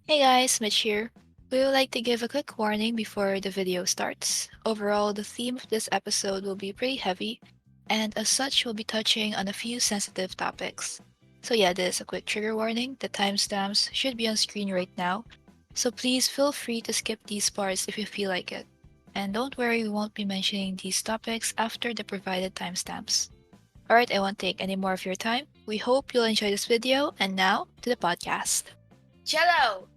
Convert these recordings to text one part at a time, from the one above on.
Hey guys, Mitch here. We would like to give a quick warning before the video starts. Overall, the theme of this episode will be pretty heavy, and as such, we'll be touching on a few sensitive topics. So, yeah, this is a quick trigger warning. The timestamps should be on screen right now, so please feel free to skip these parts if you feel like it. And don't worry, we won't be mentioning these topics after the provided timestamps. Alright, I won't take any more of your time. We hope you'll enjoy this video, and now to the podcast. Jello!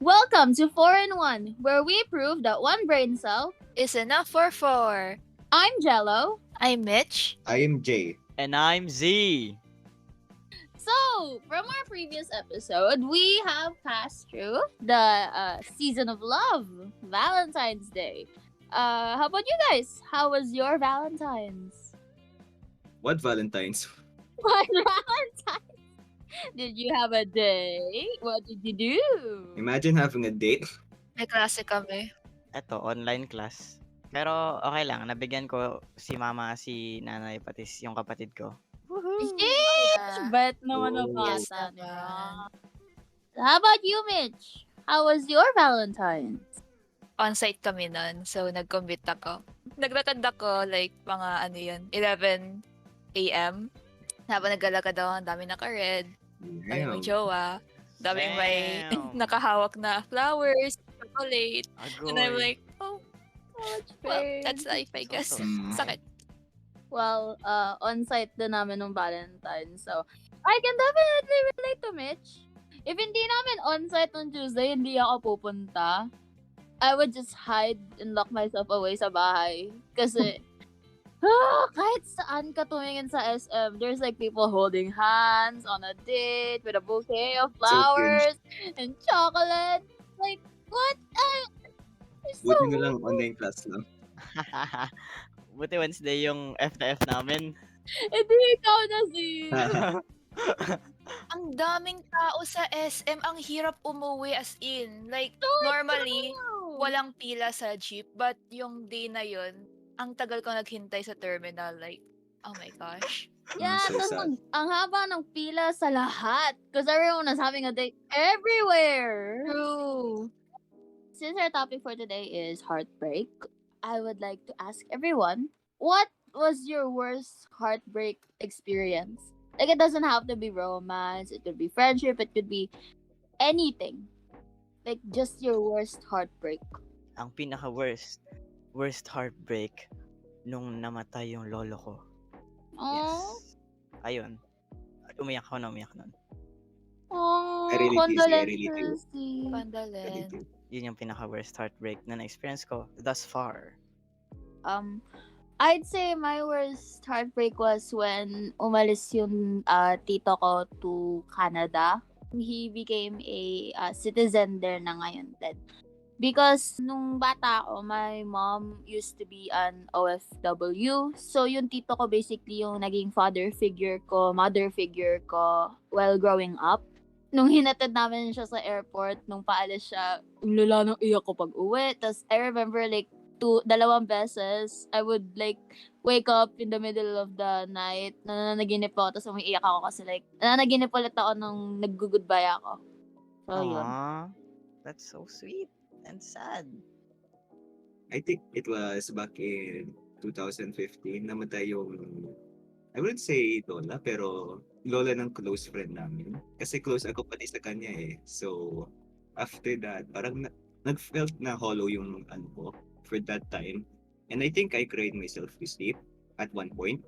Welcome to 4 in 1, where we prove that one brain cell. Is enough for four. I'm Gello. I'm Mitch. I am Jay. And I'm Z. So, from our previous episode, we have passed through the season of love, Valentine's Day. How about you guys? How was your Valentine's? What Valentine's? What Valentine's? Did you have a date? What did you do? Imagine having a date. May klase kami. Eto, online class. Pero okay lang, nabigyan ko si mama, si nanay, pati yung kapatid ko. Sheesh! Bet naman na Oh, bata, yes di ba? naman. How about you, Mitch? How was your Valentine's? On-site kami nun, so nag-commute ako. Naglatad ako like mga 11 a.m. Habang naglalakad ako, ang dami naka-red, dami may Damn. jowa, daming may Damn. nakahawak na flowers, chocolate. And I'm Agoy. like, oh, well, that's life, I guess. Mm. Sakit. Well, on-site din namin nung Valentine. So, I can definitely relate to Mitch. If hindi namin on-site on Tuesday, hindi ako pupunta. I would just hide and lock myself away sa bahay. Kasi, kahit saan ka tumingin sa SM, there's like people holding hands on a date with a bouquet of flowers and chocolate. Like, what? It's so Buti na lang online class lang. Buti Wednesday yung FTF namin. Hindi ikaw na si... Ang daming tao sa SM, ang hirap umuwi as in. Like, So normally, true. walang pila sa jeep, but yung day na yun, ang tagal ko naghintay sa terminal. Like, oh my gosh. Yeah, So tas sad. ang haba ng pila sa lahat. Because everyone is having a date everywhere. True. Since our topic for today is heartbreak, I would like to ask everyone, what was your worst heartbreak experience? Like, it doesn't have to be romance, it could be friendship, it could be anything. Like, just your worst heartbreak. Ang worst heartbreak nung namatay yung lolo ko. Oh, Yes. Ayun. Umiyak ako na umiyak nun. oh, I relate to you, I relate to you. condolences. Steve. Pandalen. Yun yung pinaka-worst heartbreak na na-experience ko thus far. I'd say my worst heartbreak was when umalis yung tito ko to Canada. He became a citizen there na ngayon din. Because nung bata ako, my mom used to be an OFW. So yung tito ko basically yung naging father figure ko, mother figure ko while growing up. Nung hinatid namin siya sa airport, nung paalis siya, ang lala ng iyak ko pag uwi. Tapos I remember like dalawang beses, I would like wake up in the middle of the night, nananaginip ako, tapos umiiyak ako kasi like, nananaginip ulit ako nung nag-goodbye ako. So, yun. Aww. That's so sweet and sad. I think it was back in 2015. Namatay yung, I wouldn't say lola, pero lola ng close friend namin. Kasi close ako pati sa kanya eh. So, after that, parang nag-felt na hollow yung ano ko for that time. And I think I cried myself to sleep at one point.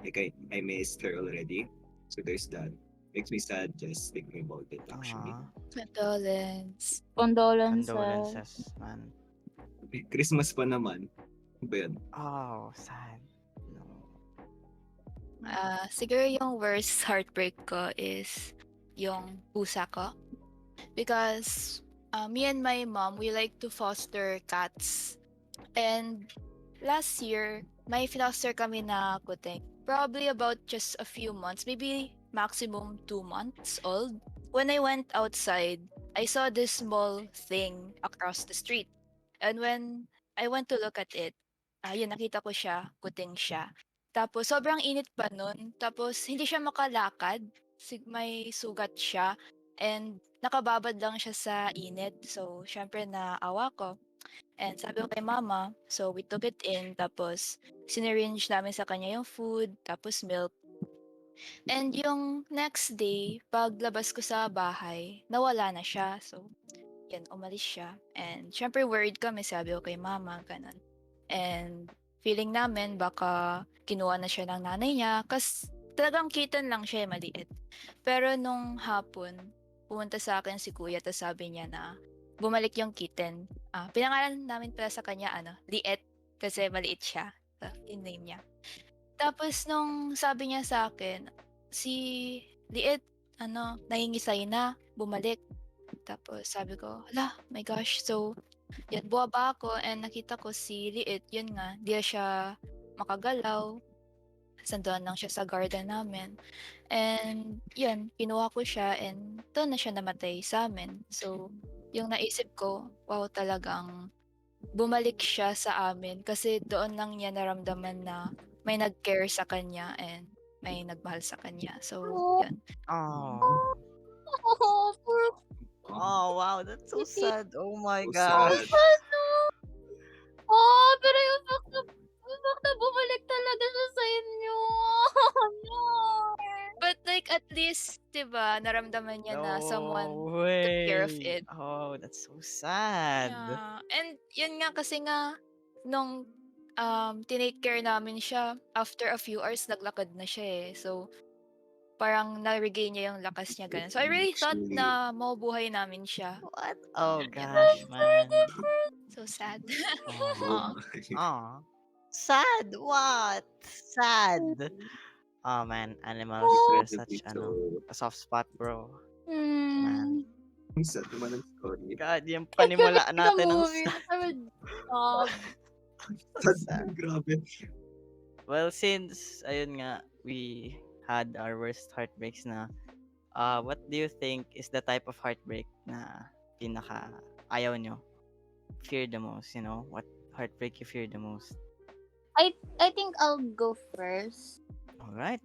Like I missed her already. So there's that. Makes me sad just thinking about it actually. Condolence. Condolences. Condolences, man. Christmas pa naman. Ano ba yun? Oh, sad. No. Siguro yung worst heartbreak ko is yung pusa ko. Because me and my mom, we like to foster cats. And last year, may foster kami na kuting. Probably about just a few months, maybe maximum 2 months old. When I went outside, I saw this small thing across the street. And when I went to look at it, yun, nakita ko siya, kuting siya. Tapos, sobrang init pa nun. Tapos, hindi siya makalakad. May sugat siya. And nakababad lang siya sa init. So, syempre naawa ko. And sabi ko kay mama, so we took it in, tapos sinarrange namin sa kanya yung food, tapos milk. And yung next day, paglabas ko sa bahay, nawala na siya. So, yan, umalis siya. And syempre worried kami, sabi ko kay mama, ganun. And feeling namin baka kinuha na siya ng nanay niya, kasi talagang kitten lang siya, maliit. Pero nung hapon, pumunta sa akin si kuya, tapos sabi niya na bumalik yung kitten. Pinangalan namin pala sa kanya, Liet, kasi maliit siya. So, yung name niya. Tapos nung sabi niya sa akin, si Liet, nangingisay na, bumalik. Tapos sabi ko, hala, my gosh. So, yan, buwaba ako and nakita ko si Liit, yun nga, di na siya makagalaw. Sandoan lang siya sa garden namin. And yun, kinuha ko siya and doon na siya namatay sa amin. So, yung naisip ko, wow, talagang bumalik siya sa amin kasi doon lang niya naramdaman na may nag-care sa kanya and may nagmahal sa kanya. So, Oh, yun. Oh. poor Oh, wow, that's so Kitty. sad. Oh my So gosh. sad. Oh, pero yung fact na bumalik talaga siya sa inyo. No. But like at least, 'di ba, naramdaman niya na someone No took care of way. it. Oh, that's so sad. Yeah. And yun nga kasi nga nung tinake care namin siya, after a few hours naglakad na siya eh. So parang na-regain niya yung lakas niya ganun. So I really thought Actually, na mabuhay namin siya. What? Oh Yun. gosh, man. So sad. Oh. Oo. Oh. Sad. What? Sad. Oh man, animals are incredibly such so a soft spot, bro. Hmm. Man. sad naman ang story. God, yung It's gonna panimula be the natin ng movie. I would Sad sad. naman, grabe. Well, since ayun nga, we had our worst heartbreaks na, what do you think is the type of heartbreak na pinaka ayaw nyo? Fear the most, you know? What heartbreak you fear the most? I think I'll go first. Alright.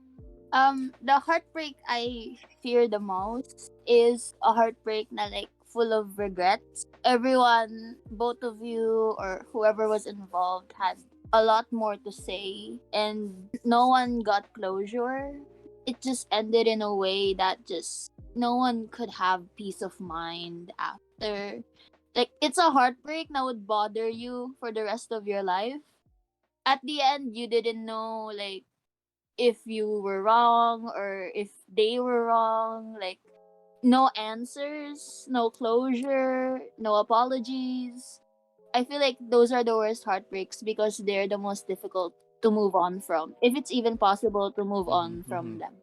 The heartbreak I fear the most is a heartbreak na like full of regrets. Everyone, both of you or whoever was involved had a lot more to say and no one got closure. It just ended in a way that just no one could have peace of mind after. Like it's a heartbreak that would bother you for the rest of your life. At the end you didn't know like if you were wrong or if they were wrong, like no answers, no closure, no apologies. I feel like those are the worst heartbreaks because they're the most difficult to move on from, if it's even possible to move on from them.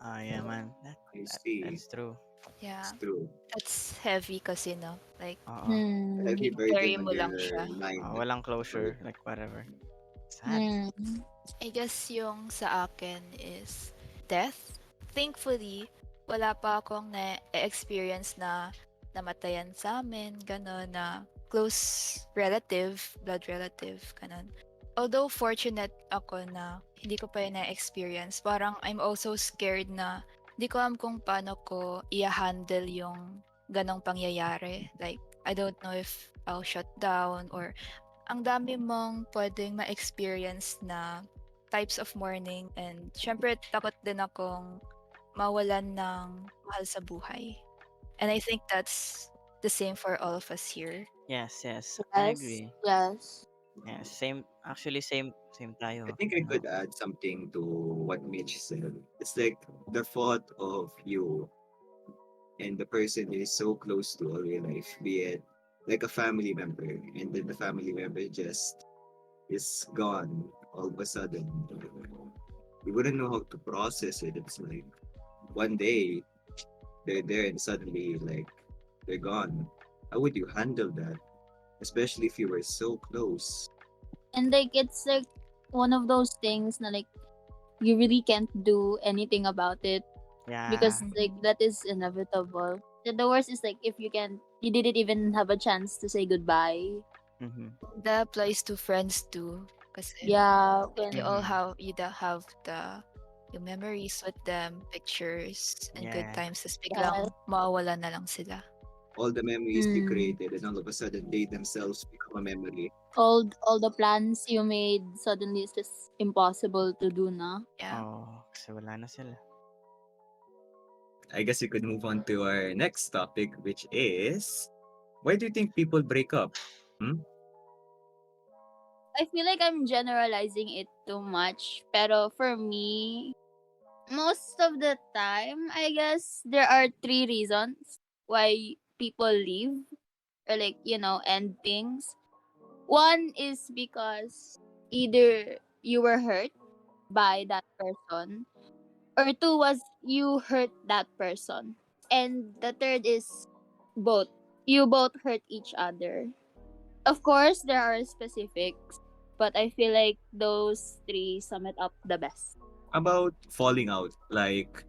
Yeah, man. I see. That's true. Yeah. It's true. That's heavy kasi, no? Like, Oo. Heavy carry burden mo on lang your siya. mind. Walang closure, like whatever. Sad. I guess yung sa akin is death. Thankfully, wala pa akong na-experience na namatayan sa amin, gano'n, na close relative, blood relative, gano'n. Although fortunate ako na hindi ko pa yun na-experience, parang I'm also scared na hindi ko alam kung paano ko i-handle yung ganong pangyayari. Like, I don't know if I'll shut down or ang dami mong pwedeng ma-experience na types of mourning and syempre takot din akong mawalan ng mahal sa buhay. And I think that's the same for all of us here. Yes, I agree. Yes. Yeah, same. Actually, same tayo. I think I could add something to what Mitch said. It's like the thought of you and the person is so close to all your life, be it like a family member, and then the family member just is gone all of a sudden. You wouldn't know how to process it. It's like one day they're there and suddenly like they're gone. How would you handle that? Especially if you were so close. And like it's like one of those things na like you really can't do anything about it Yeah. because like that is inevitable. The worst is like if you didn't even have a chance to say goodbye. That applies to friends too. Kasi Yeah, you all have the yung memories with them, pictures, and good Yeah. times, tas Yes. biglang mawawala na lang sila. All the memories you Mm. created, and all of a sudden, they themselves become a memory. All the plans you made suddenly it's just impossible to do na. Yeah. Oh, kasi wala na sila. I guess we could move on to our next topic, which is, why do you think people break up? I feel like I'm generalizing it too much, pero for me, most of the time, I guess there are three reasons why people leave or end things. One is because either you were hurt by that person, or two was you hurt that person. And the third is both. You both hurt each other. Of course, there are specifics, but I feel like those three sum it up the best. About falling out, like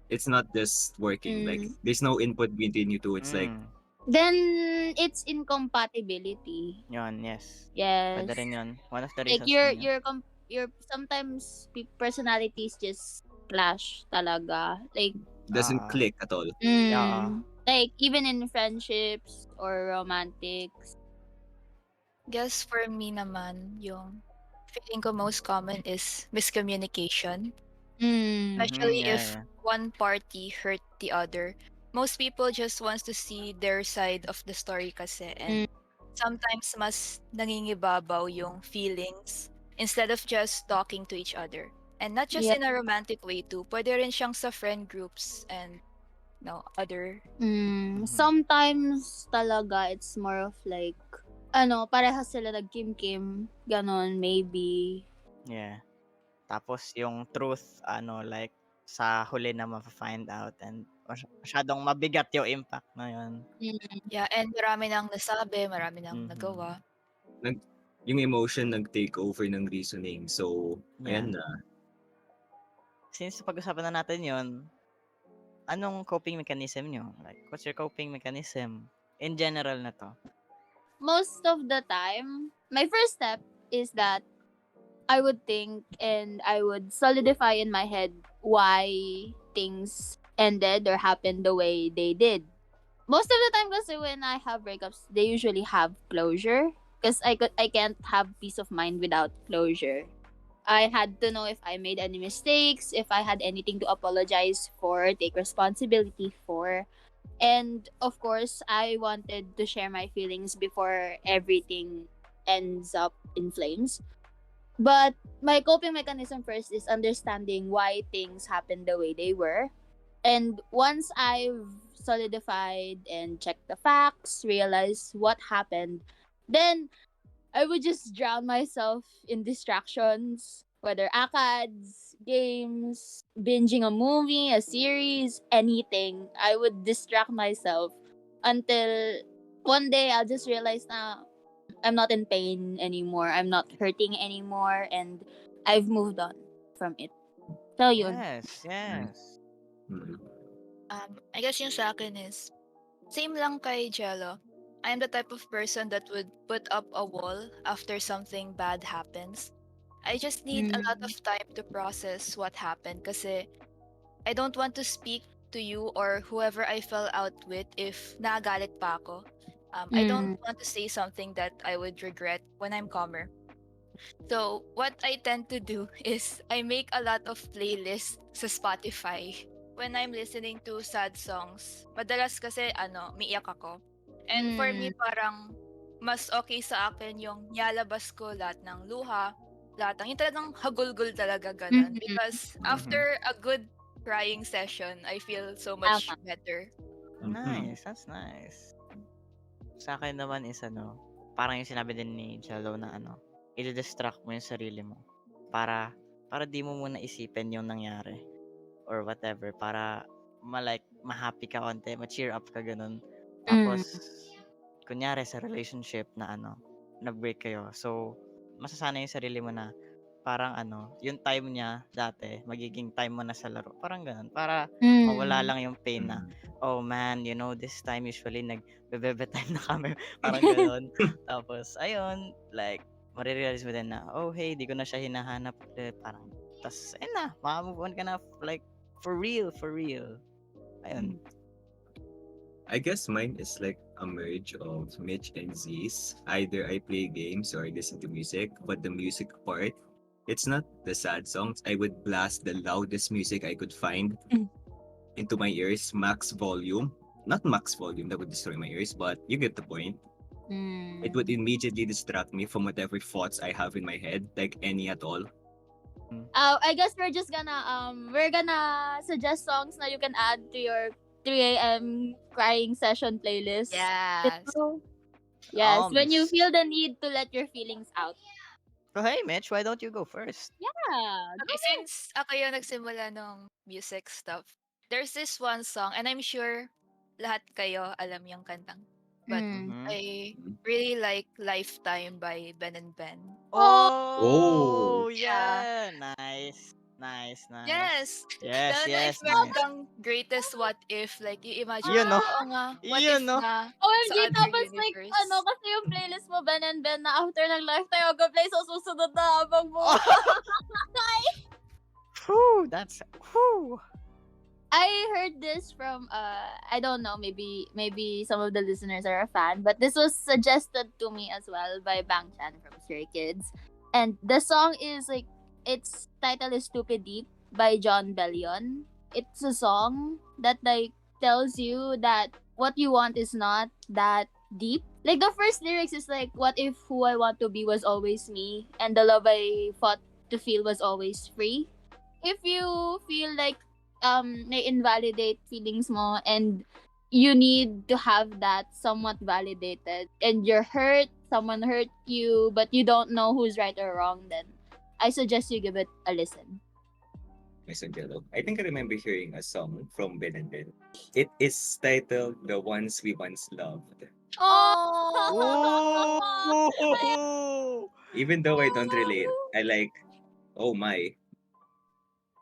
it's not just working. Like Mm. there's no input between you two. It's like Then it's incompatibility. Yun, yes. Yes. Pwede rin yun. One of the Like reasons din yun. your sometimes personalities just clash talaga. Like doesn't click at all. Yeah. like even in friendships or romantics. Guess for me naman, yung feeling ko most common is miscommunication. Especially Yeah, if yeah. one party hurt the other. Most people just wants to see their side of the story kasi, and sometimes mas nangingibabaw yung feelings instead of just talking to each other. And not just Yeah. in a romantic way too. Pwede rin siyang sa friend groups and other. Sometimes talaga it's more of like parehas sila nag-kim-kim, ganon, maybe. Yeah. Tapos yung truth, like, sa huli na ma-find out and masyadong mabigat yung impact na yun. Yeah, and marami nang nasabi, marami nang nagawa. Yung emotion nag-take over ng reasoning. So, ayan na. Since pag-usapan na natin yun, anong coping mechanism nyo? Like, what's your coping mechanism? In general na to. Most of the time, my first step is that I would think and I would solidify in my head why things ended or happened the way they did. Most of the time kasi when I have breakups, they usually have closure because I can't have peace of mind without closure. I had to know if I made any mistakes, if I had anything to apologize for, take responsibility for. And of course, I wanted to share my feelings before everything ends up in flames. But my coping mechanism first is understanding why things happened the way they were. And once I've solidified and checked the facts, realized what happened, then I would just drown myself in distractions, whether ACADs, games, binging a movie, a series, anything. I would distract myself until one day I'll just realize na I'm not in pain anymore. I'm not hurting anymore, and I've moved on from it. So yun. Yes. I guess yung sa akin is, same lang kay Jello. I am the type of person that would put up a wall after something bad happens. I just need a lot of time to process what happened kasi I don't want to speak to you or whoever I fell out with if nagalit pa ako. I don't want to say something that I would regret when I'm calmer. So, what I tend to do is I make a lot of playlists sa Spotify. When I'm listening to sad songs, madalas kasi umiiyak ako. And for me, parang mas okay sa akin yung nilalabas ko lahat ng luha, lahat ng yung talagang hagulgul talaga ganun. Because after a good crying session, I feel so much better. Nice. That's nice. Sa akin naman is parang yung sinabi din ni Gello na i-distract mo yung sarili mo para di mo muna isipin yung nangyari or whatever, para ma-happy ka konti, ma-cheer up ka ganun. Tapos kunyari sa relationship na na-break kayo, so masasanay yung sarili mo na parang yung time niya dati magiging time mo na sa laro, parang ganun, para mawala lang yung pain na oh man, this time usually nag-bebe time na kami, parang ganun. Tapos ayun, like marirealize mo din na oh hey, di ko na siya hinahanap ulit, parang Tas, ayun na, maka-move on ka na, like, for real, for real. Ayun. I guess mine is like a merge of Mitch and Z's. Either I play games or I listen to music, but the music part, it's not the sad songs. I would blast the loudest music I could find Mm. into my ears, max volume. Not max volume, that would destroy my ears, but you get the point. It would immediately distract me from whatever thoughts I have in my head, like any at all. I guess we're gonna suggest songs na you can add to your 3 a.m. crying session playlist. Yes. Yes, when you S- feel the need to let your feelings out. So, hey, Mitch, why don't you go first? Yeah, Okay, since ako yung nagsimula ng music stuff, there's this one song, and I'm sure lahat kayo alam yung kantang. But Mhm. I really like Lifetime by Ben and Ben. Oh, Yeah. yeah. Nice. Nice, nice. Yes. Yes, Lalo na if yes, meron nice. kang greatest what if, like, i-imagine Yun, mo, no? oo nga, what Yun, if no? na OMG, sa other tapos like, universe? kasi yung playlist mo, Ben and Ben, na after ng Lifetime, mag-play sa susunod na habang Oh. Whew, that's, whew. I heard this from I don't know, maybe some of the listeners are a fan, but this was suggested to me as well by Bang Chan from Stray Kids. And the song is like, its title is Stupid Deep by John Bellion. It's a song that like tells you that what you want is not that deep. Like the first lyrics is like, what if who I want to be was always me and the love I fought to feel was always free? If you feel like na-invalidate feelings mo and you need to have that somewhat validated and you're hurt, someone hurt you, but you don't know who's right or wrong, then I suggest you give it a listen. Mr. Gello. I think I remember hearing a song from Ben and Ben. It is titled The Ones We Once Loved. Oh! Ooh. Even though I don't relate, I like, oh my.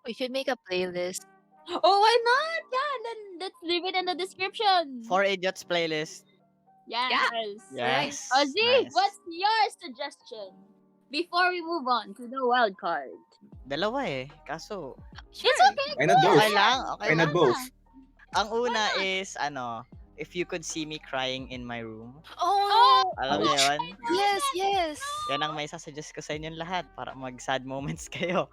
We should make a playlist. Oh, why not? Yeah, then let's leave it in the description. For Idiots playlist. Yes. Yes. Ozzy, Nice. what's your suggestion? Before we move on to the wild card. Dalawa eh. Kaso, It's okay. Why not both? okay lang, okay Why lang. not both? Ang una Why not? is, if you could see me crying in my room. Oh! Alam niyo yun? Yes, yes. Yan ang may sasuggest ko sa inyong lahat para mag-sad moments kayo.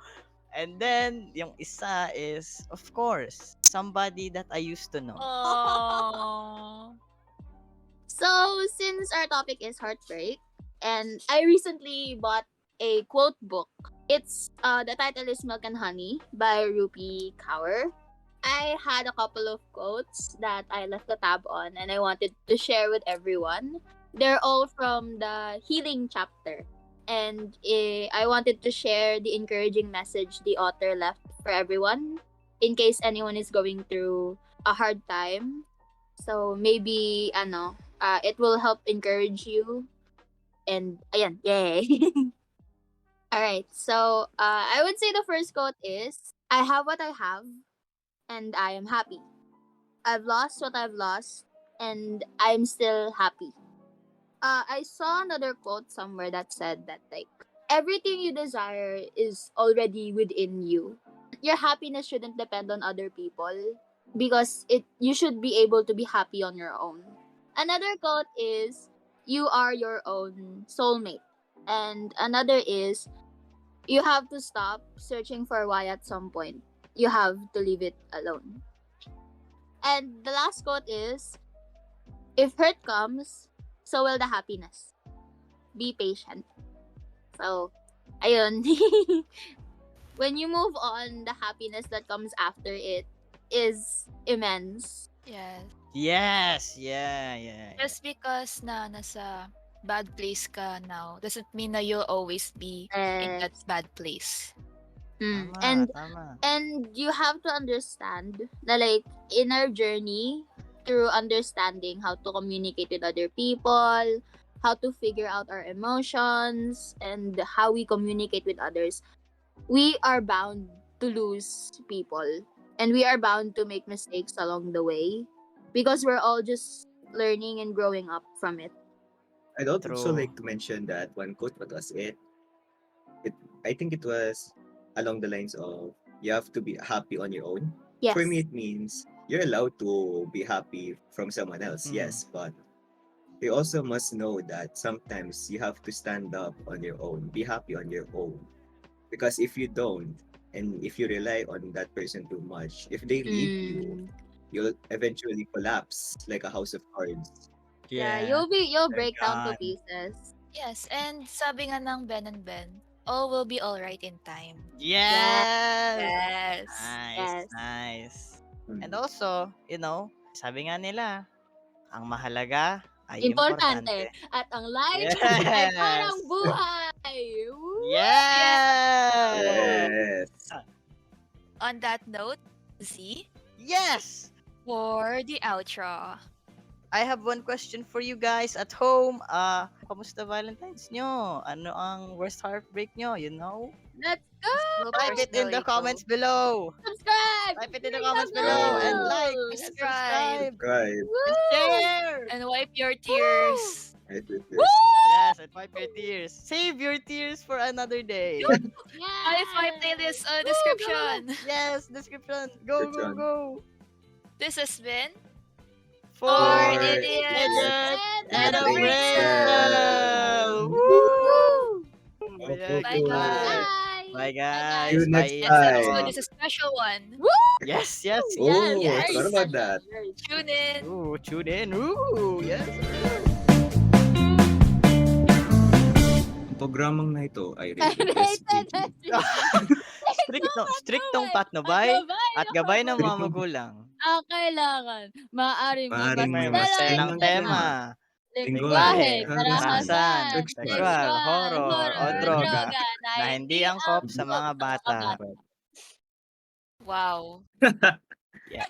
And then, yung isa is, of course, somebody that I used to know. Oh. So, since our topic is heartbreak, and I recently bought a quote book. It's the title is Milk and Honey by Rupi Kaur. I had a couple of quotes that I left a tab on and I wanted to share with everyone. They're all from the healing chapter. And I wanted to share the encouraging message the author left for everyone in case anyone is going through a hard time. So maybe it will help encourage you. And ayan, yay. All right. So I would say the first quote is, I have what I have and I am happy. I've lost what I've lost and I'm still happy. I saw another quote somewhere that said that like everything you desire is already within you. Your happiness shouldn't depend on other people because you should be able to be happy on your own. Another quote is, you are your own soulmate. And another is, you have to stop searching for why at some point. You have to leave it alone. And the last quote is, if hurt comes, so will the happiness. Be patient. So, ayun. When you move on, the happiness that comes after it is immense. Yes. Yes, yeah. Just because na nasa bad place ka now doesn't mean na you'll always be in that bad place. Tama, tama. And you have to understand na like in our journey through understanding how to communicate with other people, how to figure out our emotions and how we communicate with others, we are bound to lose people and we are bound to make mistakes along the way because we're all just learning and growing up from it. I'd also True. like to mention that one quote, what was it? I think it was along the lines of you have to be happy on your own. Yes. For me, it means you're allowed to be happy from someone else, yes, but you also must know that sometimes you have to stand up on your own, be happy on your own. Because if you don't, and if you rely on that person too much, if they leave you, Mm. you'll eventually collapse like a house of cards. Yeah, Yeah. you'll They're break down to gone. pieces. Yes, and sabi nga ng Ben and Ben, all will be alright in time. Yes! Yes. Nice, Yes. nice. And Mm. also, sabi nga nila, ang mahalaga ay Importante. importante. At ang life ay Yes! parang buhay. Woo! Yes! Yes. On that note, Z, Yes! for the outro. I have one question for you guys at home. Kamusta Valentine's nyo? Ano ang worst heartbreak nyo? You know? Let's go! Type it in the Personally, comments below. Subscribe! Type it in the Ring comments the below and bell! like and Subscribe. subscribe Right. and Woo! share. And wipe your tears. I did this. Woo! Yes, and wipe your tears. Save your tears for another day. Yes! My playlist Woo! description. Yes, description. Go, go, Description. go. This has been For For idiots idiots and a and a breakup. Woo! Woo! Okay, Bye, cool. guys. Bye, guys. See you next Bye. Next episode time. is a special one. Yes, yes, Oh, yes. I yes. forgot about that. Tune in. Ooh, tune in. Ooh, yes. Ang programang na ito ay rated SPG. Striktong patnubay at gabay ng mga magulang. Ang kailangan, maaaring Maaring May may maselang maselang tema. lingwahe, Lingwahe, karahasan, sexual, sexual, horror, o droga na hindi angkop angkop sa mga bata. Wow. Yes.